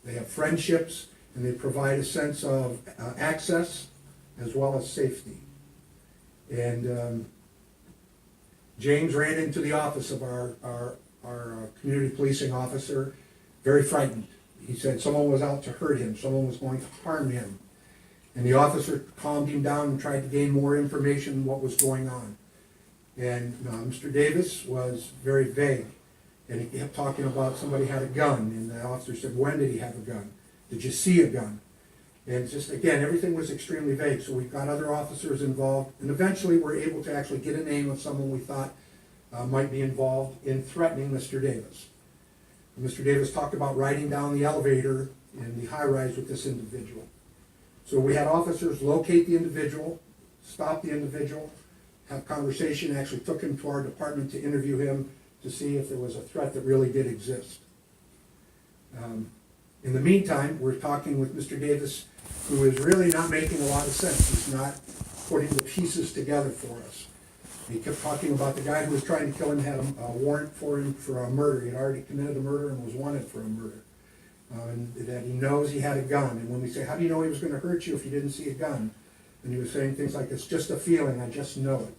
they have friendships, and they provide a sense of access as well as safety. And James ran into the office of our community policing officer, very frightened. He said someone was out to hurt him, someone was going to harm him. And the officer calmed him down and tried to gain more information on what was going on. And Mr. Davis was very vague, and he kept talking about somebody had a gun, and the officer said, when did he have a gun? Did you see a gun? And just, again, everything was extremely vague, so we got other officers involved, and eventually we're able to actually get a name of someone we thought might be involved in threatening Mr. Davis. Mr. Davis talked about riding down the elevator in the high-rise with this individual. So we had officers locate the individual, stop the individual, have conversation, actually took him to our department to interview him to see if there was a threat that really did exist. In the meantime, we're talking with Mr. Davis, who is really not making a lot of sense. He's not putting the pieces together for us. He kept talking about the guy who was trying to kill him had a warrant for him for a murder. He had already committed a murder and was wanted for a murder. And that he knows he had a gun. And when we say, how do you know he was going to hurt you if you didn't see a gun? And he was saying things like, it's just a feeling, I just know it.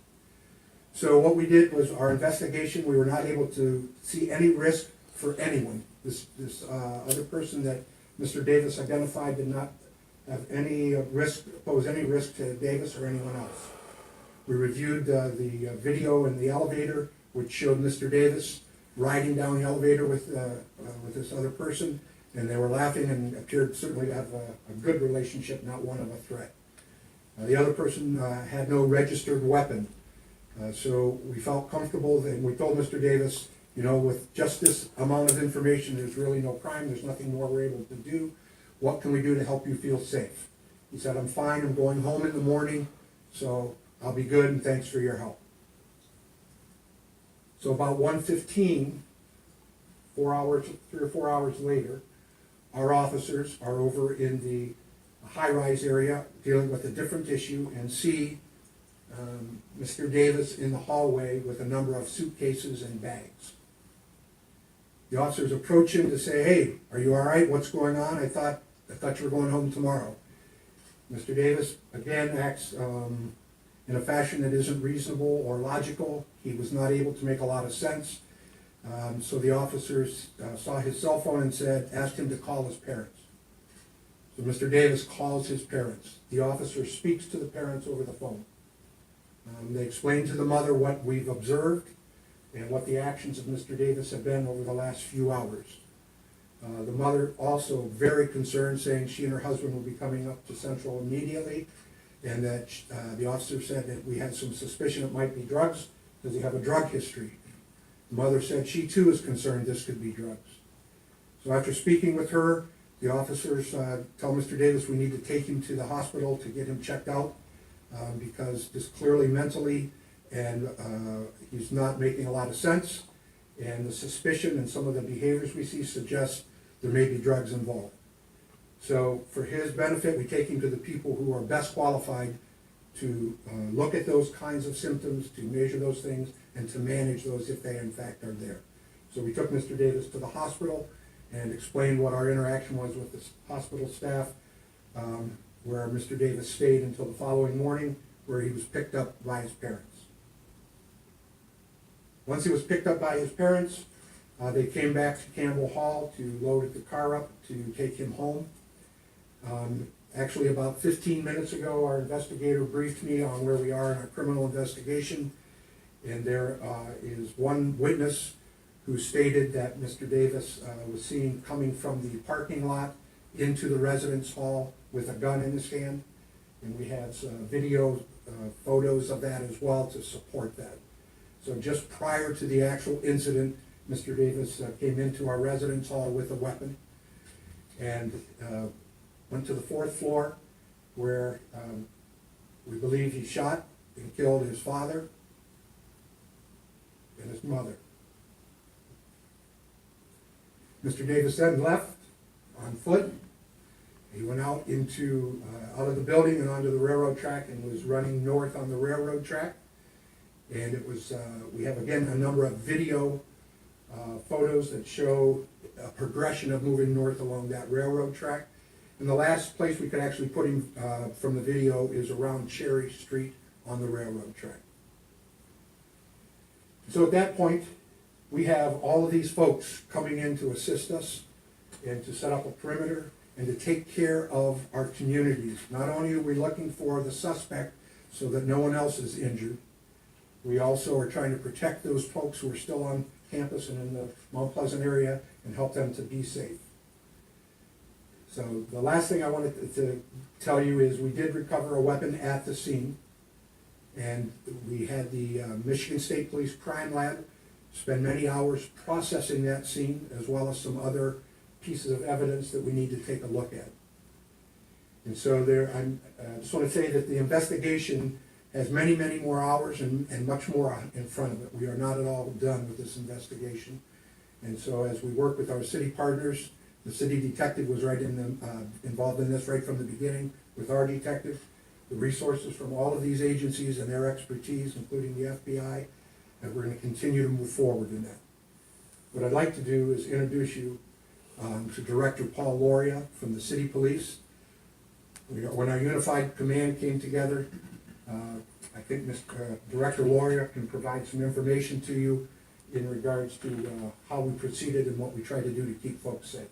So what we did was our investigation, we were not able to see any risk for anyone. This other person that Mr. Davis identified did not have any risk, pose any risk to Davis or anyone else. We reviewed the video in the elevator, which showed Mr. Davis riding down the elevator with this other person, and they were laughing and appeared certainly to have a good relationship, not one of a threat. The other person had no registered weapon, so we felt comfortable, and we told Mr. Davis, you know, with just this amount of information, there's really no crime, there's nothing more we're able to do. What can we do to help you feel safe? He said, I'm fine, I'm going home in the morning, so I'll be good, and thanks for your help. So about 1:15, 3 or 4 hours later, our officers are over in the high-rise area dealing with a different issue and see Mr. Davis in the hallway with a number of suitcases and bags. The officers approach him to say, hey, are you all right? What's going on? I thought you were going home tomorrow. Mr. Davis, again, acts in a fashion that isn't reasonable or logical. He was not able to make a lot of sense. So the officers saw his cell phone and asked him to call his parents. So Mr. Davis calls his parents. The officer speaks to the parents over the phone. They explain to the mother what we've observed and what the actions of Mr. Davis have been over the last few hours. The mother also very concerned, saying she and her husband will be coming up to Central immediately, and that the officer said that we had some suspicion it might be drugs because he have a drug history. The mother said she too is concerned this could be drugs. So after speaking with her, the officers tell Mr. Davis we need to take him to the hospital to get him checked out because just clearly mentally and he's not making a lot of sense, and the suspicion and some of the behaviors we see suggest there may be drugs involved. So for his benefit, we take him to the people who are best qualified to look at those kinds of symptoms, to measure those things, and to manage those if they in fact are there. So we took Mr. Davis to the hospital and explained what our interaction was with the hospital staff, where Mr. Davis stayed until the following morning, where he was picked up by his parents. Once he was picked up by his parents, they came back to Campbell Hall to load the car up to take him home. Actually, about 15 minutes ago, our investigator briefed me on where we are in our criminal investigation, and there is one witness who stated that Mr. Davis was seen coming from the parking lot into the residence hall with a gun in his hand, and we have some video photos of that as well to support that. So just prior to the actual incident, Mr. Davis came into our residence hall with a weapon and went to the 4th floor where we believe he shot and killed his father and his mother. Mr. Davis then left on foot. He went out out of the building and onto the railroad track and was running north on the railroad track. And it was, we have again a number of video photos that show a progression of moving north along that railroad track. And the last place we could actually put him from the video is around Cherry Street on the railroad track. So at that point, we have all of these folks coming in to assist us and to set up a perimeter and to take care of our communities. Not only are we looking for the suspect so that no one else is injured, we also are trying to protect those folks who are still on campus and in the Mount Pleasant area and help them to be safe. So the last thing I wanted to tell you is we did recover a weapon at the scene, and we had the Michigan State Police Crime Lab spend many hours processing that scene, as well as some other pieces of evidence that we need to take a look at. And so I just want to say that the investigation has many, many more hours and much more in front of it. We are not at all done with this investigation. And so as we work with our city partners, the city detective was involved in this right from the beginning with our detective. The resources from all of these agencies and their expertise, including the FBI, and we're going to continue to move forward in that. What I'd like to do is introduce you to Director Paul Loria from the City Police. When our unified command came together, I think Director Loria can provide some information to you in regards to how we proceeded and what we try to do to keep folks safe.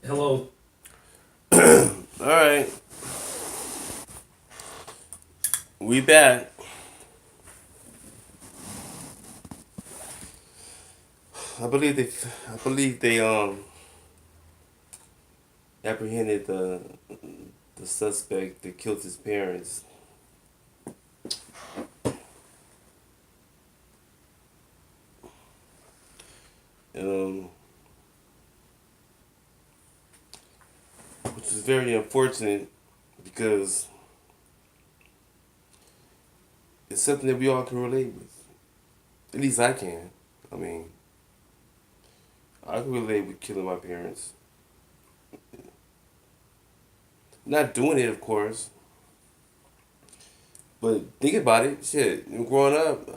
Hello. All right. We back. I believe they apprehended the suspect that killed his parents. Which is very unfortunate because it's something that we all can relate with. At least I can. I mean, I can relate with killing my parents. Not doing it, of course. But think about it. Shit, growing up,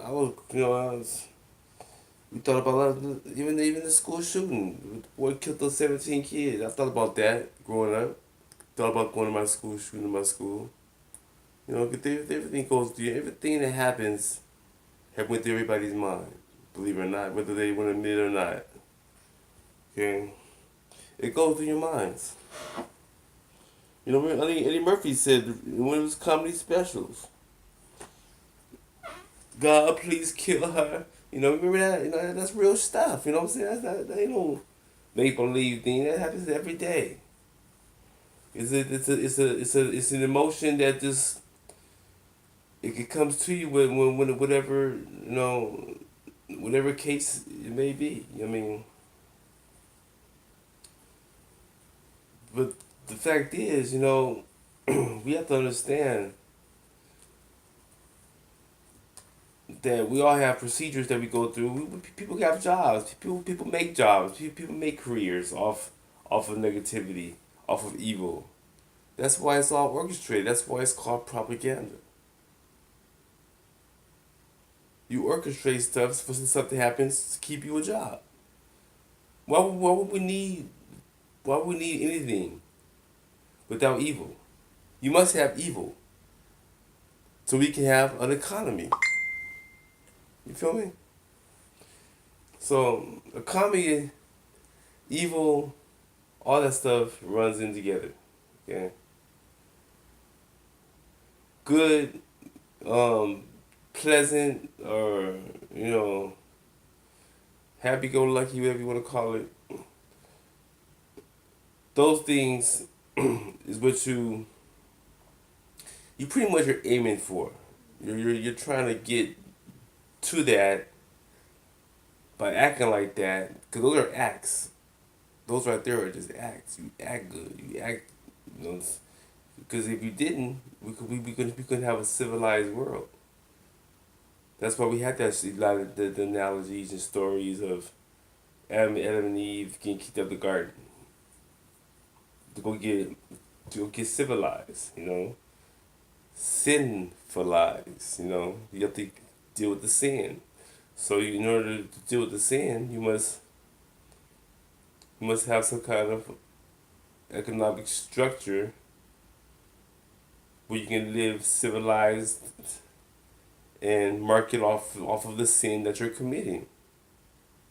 we thought about a lot of, even the school shooting. The boy killed those 17 kids. I thought about that growing up. Thought about going to my school, shooting my school. You know, everything goes through, everything that happens have went through everybody's mind. Believe it or not, whether they want to admit it or not. Okay? It goes through your minds. You know, Eddie Murphy said in one of his comedy specials, God, please kill her. You know, remember that? You know, that's real stuff. You know what I'm saying? That ain't no make-believe thing. That happens every day. It's an emotion that just it comes to you when whatever, you know, whatever case it may be. I mean, but the fact is, you know, we have to understand that we all have procedures that we go through. People have jobs. People make jobs. People make careers off of negativity, off of evil. That's why it's all orchestrated. That's why it's called propaganda. You orchestrate stuff for something happens to keep you a job. Why would we need anything without evil? You must have evil so we can have an economy. You feel me? So economy, evil, all that stuff runs in together. Okay. Good, pleasant, or you know, happy-go-lucky, whatever you want to call it. Those things is what you pretty much are aiming for. You're trying to get to that by acting like that, because those are acts. Those right there are just acts. You act good. You act, you know. Because if you didn't, we couldn't have a civilized world. That's why we had that a lot of the analogies and stories of Adam and Eve getting kicked out of the garden to go get civilized. You know, sinfulized. You know, you have to deal with the sin. So in order to deal with the sin, you must have some kind of economic structure where you can live civilized and mark it off of the sin that you're committing.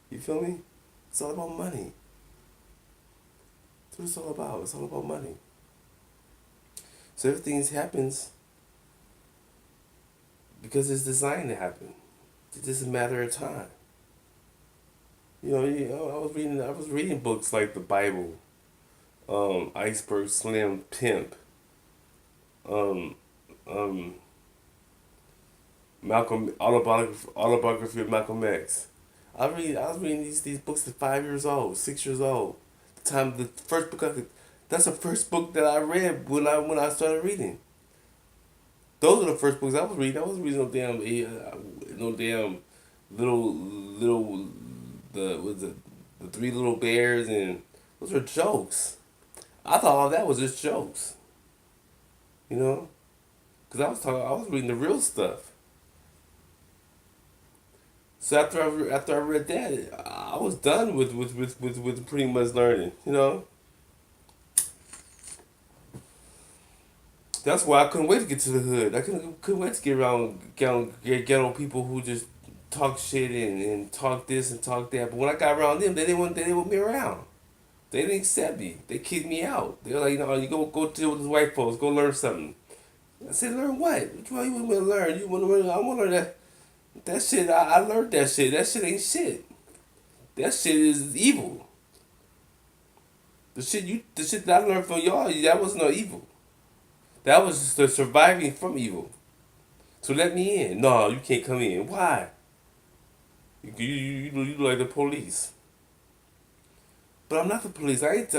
You feel me? It's all about money. That's what it's all about. It's all about money. So everything happens because it's designed to happen. It's just a matter of time. I was reading books like the Bible, Iceberg Slim, Pimp, um, um, autobiography of Malcolm X. I was reading these books at 5 years old, 6 years old. The first book that's the first book that I read when I started reading. Those are the first books I was reading. I wasn't reading no damn little the three little bears, and those are jokes. I thought all that was just jokes, you know, because I was reading the real stuff. So after I read that, I was done with pretty much learning, you know. That's why I couldn't wait to get to the hood. I couldn't wait to get on people who just talk shit and talk this and talk that. But when I got around them, they didn't want me around. They didn't accept me. They kicked me out. They were like, no, you go deal with the white folks. Go learn something. I said, learn what? What you want me to learn? You want to learn? I want to learn that shit. I learned that shit. That shit ain't shit. That shit is evil. The shit that I learned from y'all, that was no evil. That was just the surviving from evil. So let me in. No, you can't come in. Why? You like the police. But I'm not the police. I ain't.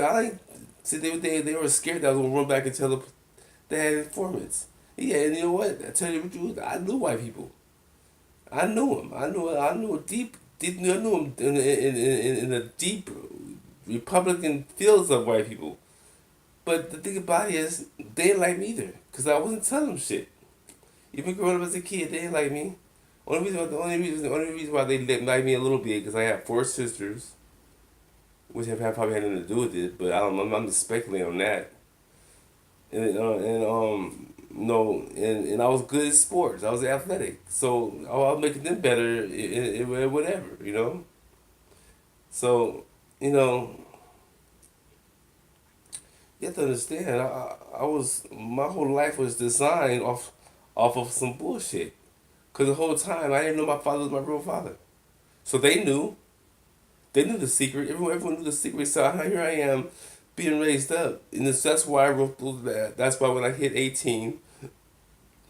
See, they were scared that I was gonna run back and tell they had informants. Yeah, and you know what? I tell you the truth. I knew white people. I knew them. I knew a deep. I knew them in the deep Republican fields of white people. But the thing about it is, they didn't like me either, cause I wasn't telling them shit. Even growing up as a kid, they didn't like me. The only reason why they didn't like me a little bit, because I have four sisters, which have probably had nothing to do with it. But I don't know. I'm just speculating on that. And I was good at sports. I was athletic, so I was making them better in whatever, you know. So, you know, you have to understand. I was my whole life was designed off of some bullshit. Cause the whole time I didn't know my father was my real father. So they knew. They knew the secret. Everyone knew the secret. So here I am, being raised up, and that's why I wrote those. That's why when I hit 18,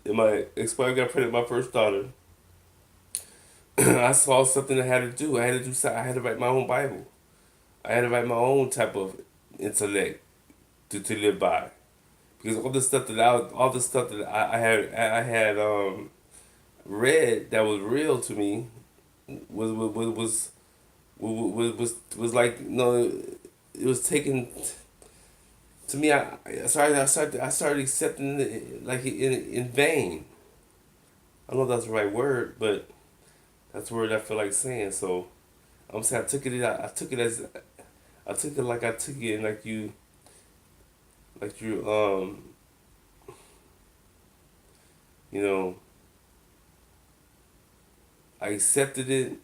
and my ex-wife got pregnant with my first daughter, I saw something I had to do. I had to write my own Bible. I had to write my own type of intellect to live by, because all the stuff that I had read that was real to me was like, it was taken to me. I started accepting it like in vain. I don't know if that's the right word, but that's the word I feel like saying. So I'm saying I took it like I took it, like you you know, I accepted it.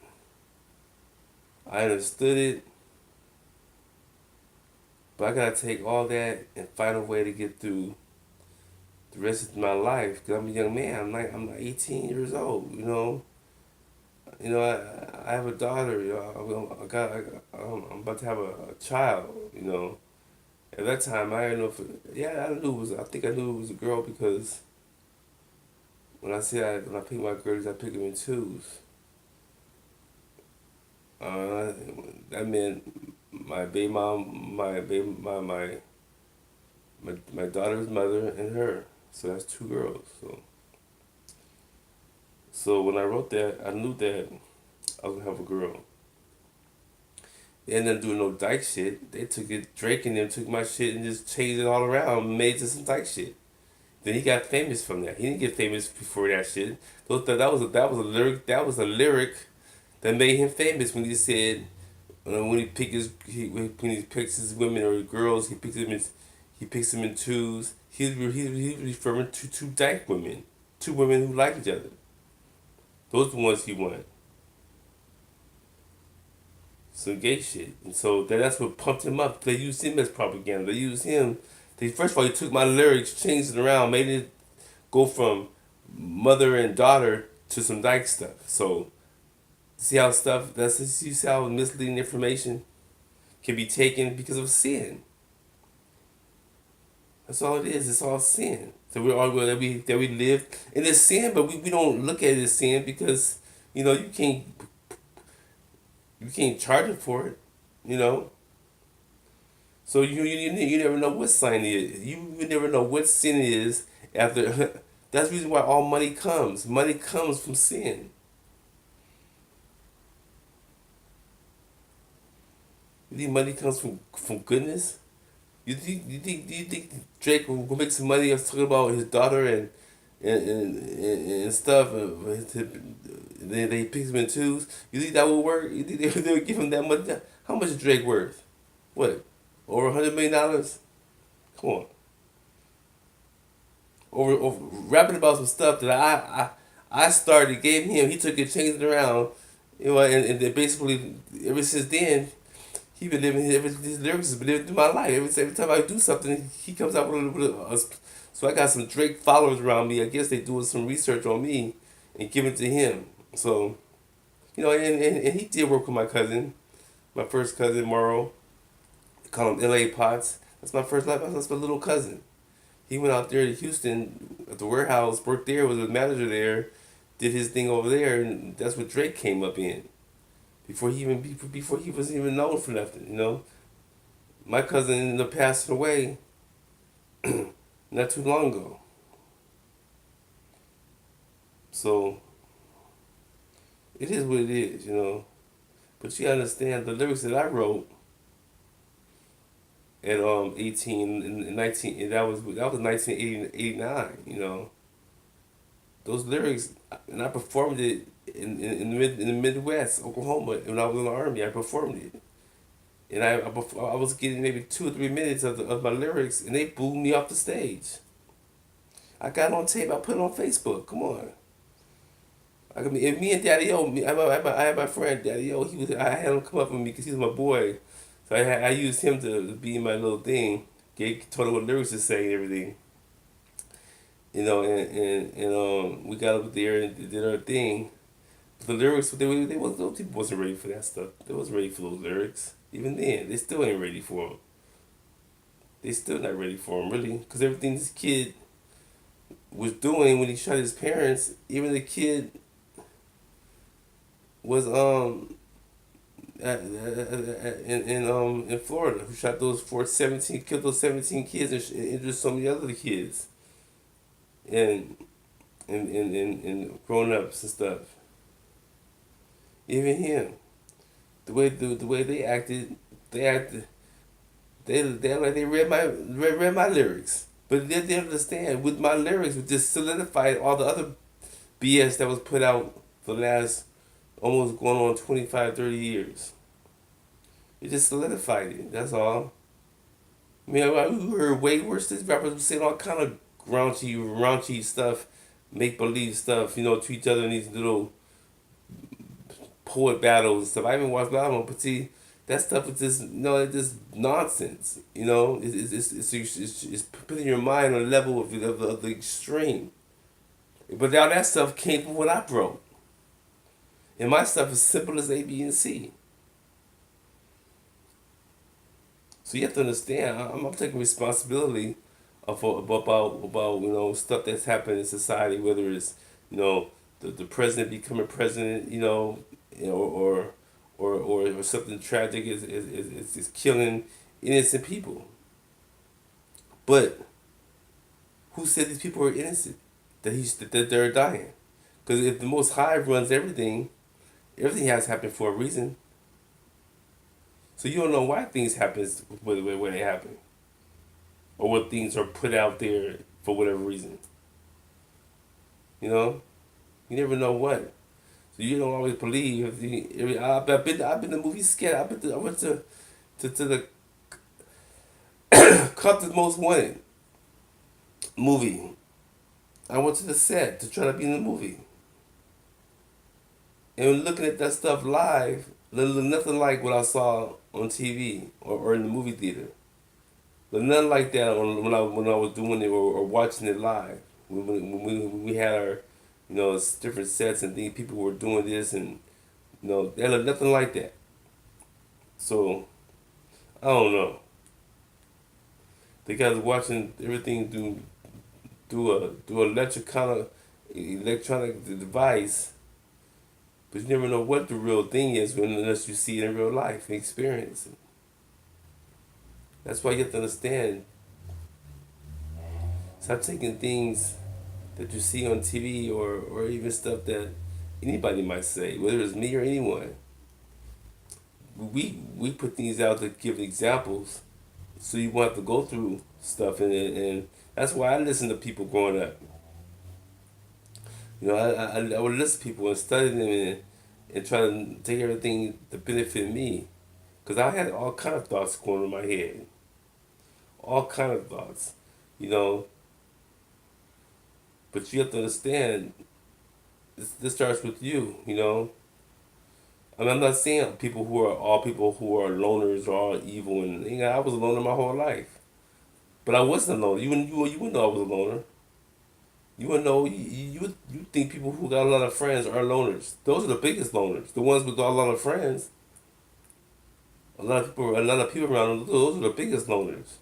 I understood it. But I gotta take all that and find a way to get through the rest of my life. Cause I'm a young man. I'm like 18 years old. I have a daughter. I'm about to have a child. At that time I didn't know if I knew it was. I think I knew it was a girl because when I pick my girls, I pick them in twos. Uh, that meant my baby mom, my daughter's mother, and her. So that's two girls. So when I wrote that, I knew that I was gonna have a girl. They ended up doing no dyke shit. They took it. Drake and them took my shit and just changed it all around, and made it some dyke shit. Then he got famous from that. He didn't get famous before that shit. That was a lyric that made him famous when he said when when he picks his women or girls, he picks them in twos. He's referring to two dyke women, two women who like each other. Those are the ones he wanted. Some gay shit, and so that's what pumped him up. They used him as propaganda. They used him. They first of all, he took my lyrics, changed it around, made it go from mother and daughter to some dyke stuff. So see how you see how misleading information can be taken because of sin. That's all it is. It's all sin. So we're all that we live in this sin, but we don't look at it as sin because you can't charge it for it. You know. So you never know what sign it is. You never know what sin is after. That's the reason why all money comes. Money comes from sin. You think money comes from goodness? You think Drake will make some money? I was talking about his daughter and stuff. Then they pick him in twos. You think that would work? You think they would give him that much? How much is Drake worth? What? Over $100 million? Come on. Over rapping about some stuff that I started, gave him. He took it, changed it around. And then basically ever since then he been living his lyrics has been living through my life. Every time I do something, he comes out with. So I got some Drake followers around me. I guess they doing some research on me and giving it to him. So and he did work with my cousin, my first cousin Morrow. They call him L.A. Potts. That's my first life. That's my little cousin. He went out there to Houston at the warehouse, worked there, was a manager there, did his thing over there, and that's what Drake came up in. Before he was even known for nothing. My cousin ended up passing away not too long ago. So it is what it is. But you understand the lyrics that I wrote at 18 and 19, and that was 1989. Those lyrics, and I performed it in the Midwest, Oklahoma. When I was in the Army, I performed it. And I was getting maybe 2 or 3 minutes of my lyrics, and they booed me off the stage. I got it on tape. I put it on Facebook. Come on. If me and Daddy O, I had my friend Daddy O. I had him come up with me because he was my boy. So I used him to be my little thing. Told him what lyrics to say and everything. And we got up there and did our thing. But the lyrics, those people wasn't ready for that stuff. They wasn't ready for those lyrics. Even then, they still ain't ready for them. They still not ready for them, really. Because everything this kid was doing when he shot his parents, even the kid was in Florida who shot those 17, killed those 17 kids and injured so many other kids and grown ups and stuff. Even him, the way they read my lyrics, but they didn't understand with my lyrics it just solidified all the other BS that was put out for the last almost going on 25, 30 years. It just solidified it. That's all. I mean, we heard way worse. These rappers were saying all kind of raunchy stuff, make believe stuff, to each other in these little poet battles and stuff. I haven't watched a lot of them, but see, that stuff is just it's just nonsense. It's putting your mind on a level of the extreme. But now that stuff came from what I wrote, and my stuff is simple as A, B, and C. So you have to understand. I'm taking responsibility about stuff that's happened in society, whether it's the president becoming president, or something tragic is killing innocent people. But who said these people are innocent? That they're dying? Because if the Most High runs everything has happened for a reason. So you don't know why things happen when they happen, or what things are put out there for whatever reason. You know, you never know what. So you don't always believe. I've been to movie scared. I went to the Compton's Most Wanted movie. I went to the set to try to be in the movie. And looking at that stuff live, nothing like what I saw on TV or in the movie theater. But nothing like that when I was doing it or watching it live. When we had our, different sets and things, people were doing this and, they looked nothing like that. So, I don't know. The guys watching everything through electronic device, but you never know what the real thing is unless you see it in real life and experience it. That's why you have to understand. Stop taking things that you see on TV or even stuff that anybody might say, whether it's me or anyone. We put things out to give examples, so you won't have to go through stuff, and that's why I listen to people growing up. I would listen to people and study them and try to take everything to benefit me, because I had all kind of thoughts going in my head, all kind of thoughts, you know. But you have to understand, this starts with you, you know. I mean, I'm not saying people who are loners are all evil, and I was a loner my whole life, but I wasn't a loner. You would know I was a loner. You would know you think people who got a lot of friends are loners. Those are the biggest loners. The ones with a lot of friends, a lot of people around them. Those are the biggest loners.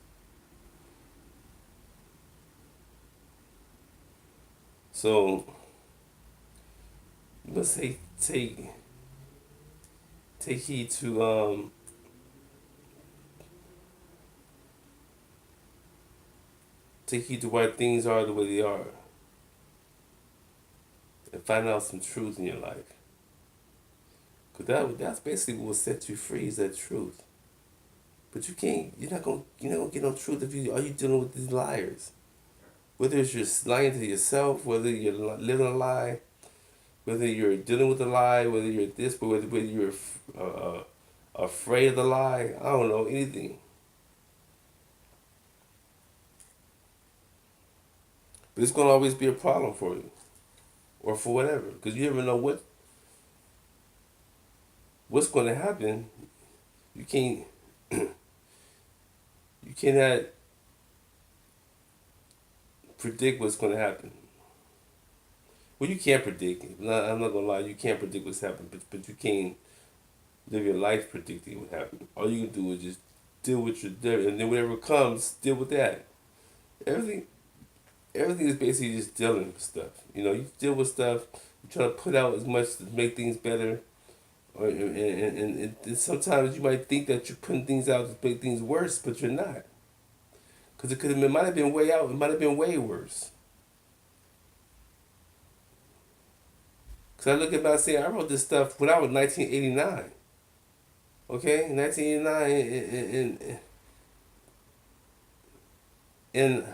So you must take heed to take heed to why things are the way they are, and find out some truth in your life. Cause that's basically what will set you free, is that truth. But you can't. You're not gonna get no truth if you are you dealing with these liars. Whether it's you're lying to yourself, whether you're living a lie, whether you're dealing with a lie, whether you're this, but whether you're afraid of the lie. I don't know anything. But it's gonna always be a problem for you, or for whatever, because you never know what's gonna happen. You can't. You cannot predict what's gonna happen. Well, you can't predict it. I'm not gonna lie. You can't predict what's happening, but you can't live your life predicting what happened. All you can do is just deal with your deal, and then whatever comes, deal with that. Everything, everything is basically just dealing with stuff. You deal with stuff. You try to put out as much to make things better, and sometimes you might think that you're putting things out to make things worse, but you're not. Because it might have been way out. It might have been way worse. Because I look at my saying, I wrote this stuff when I was 1989. Okay, 1989, and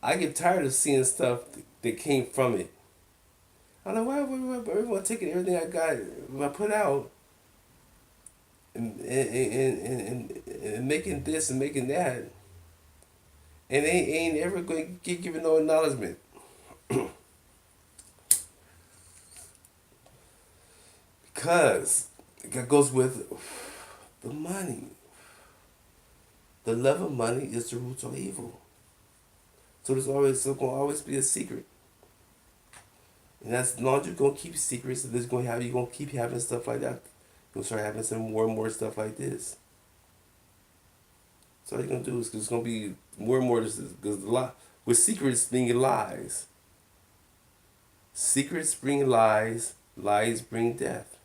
I get tired of seeing stuff that came from it. I don't know why everyone taking everything I put out, and making this and making that, and ain't ever going to get given no acknowledgement. Because it goes with the money. The love of money is the root of evil. So gonna always be a secret. And that's as long as you're gonna keep secrets, you're gonna keep having stuff like that. You'll start having some more and more stuff like this. So all you're gonna do is it's gonna be more and more, because a lot with secrets being lies. Secrets bring lies, lies bring death.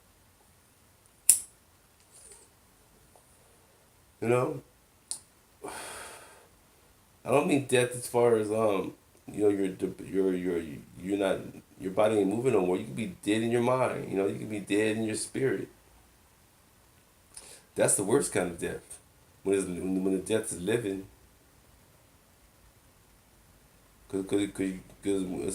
You know? I don't mean death as far as you're not, your body ain't moving no more. You can be dead in your mind. You can be dead in your spirit. That's the worst kind of death. When the death is living. Cause